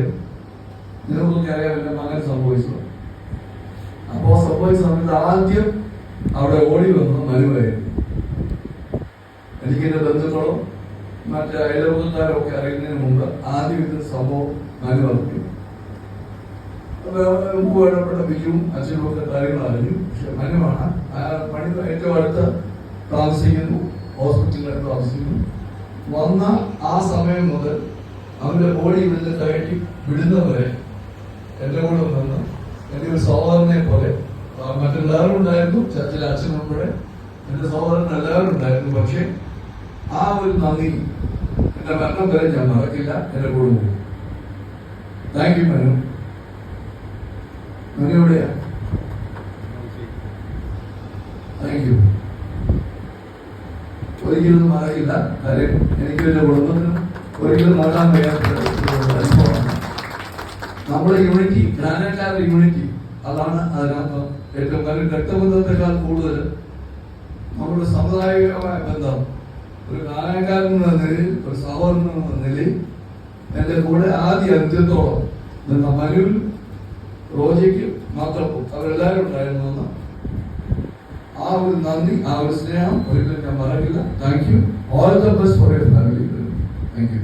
കാര്യം നിങ്ങൾക്കൊക്കെ അറിയാം, എൻ്റെ മകൻ സംഭവിച്ചു. അപ്പോൾ സംഭവിച്ച സമയത്ത് ആദ്യം അവിടെ ഓടി വന്നു മനുവായിരുന്നു. എനിക്കെന്റെ ബന്ധുക്കളോ മറ്റേ അയൽവക്കക്കാരോ ഒക്കെ അറിയുന്നതിന് മുമ്പ് ആദ്യം ഇത് സംഭവം മനു അറിഞ്ഞു. മുമ്പ് വേണ്ടപ്പെട്ട ബിജുവും അച്ഛനും ഒക്കെ കാര്യങ്ങൾ അറിഞ്ഞു. പക്ഷെ മനുവാണ് ആ പണി ഏറ്റവും അടുത്ത് താമസിക്കുന്നു, ഹോസ്പിറ്റലിൽ താമസിക്കുന്നു. വന്ന ആ സമയം മുതൽ അവന്റെ ബോഡി ഇവിടുന്ന് കയറ്റി വിടുന്നവരെ എന്റെ കൂടെ നിന്ന് എന്റെ ഒരു സഹോദരനെ പോലെ മറ്റെല്ലാവരും ഉണ്ടായിരുന്നു, ചർച്ചിലെ അച്ഛൻ ഉൾപ്പെടെ എന്റെ സഹോദരൻ എല്ലാവരും ഉണ്ടായിരുന്നു. പക്ഷെ ആ ഒരു നന്ദി എന്റെ മരണം വരെ ഞാൻ മറക്കില്ല. എന്റെ കൂടെ പോകും. Thank you Manu. മനു എവിടെയാ? Thank you. ഒരിക്കലും മറക്കില്ല. കാര്യം എനിക്ക് എന്റെ കുടുംബത്തിന് ഒരിക്കലും മറക്കാൻ കഴിയാത്ത അനുഭവമാണ്. നമ്മുടെ യൂണിറ്റി, ജ്ഞാനക്കാരുടെ യൂണിറ്റി, അതാണ് അതിനകത്ത് ഏറ്റവും. കാരണം രക്തബന്ധത്തെക്കാൾ കൂടുതൽ നമ്മുടെ സമുദായികമായ ബന്ധം ഒരു ജ്ഞാനക്കാരൻ എന്ന നിലയിൽ, ഒരു സഹോദരൻ എന്ന നിലയിൽ എന്റെ കൂടെ ആദ്യ അന്ത്യത്തോളം നിന്ന മനുവിൽ, റോജയ്ക്ക് മാത്രം അവരെല്ലാവരും ഉണ്ടായിരുന്നു. ആ ഒരു നന്ദി, ആ ഒരു സ്നേഹം ഒരിക്കലും ഞാൻ മറക്കില്ല. Thank you. All the best for your family. Thank you.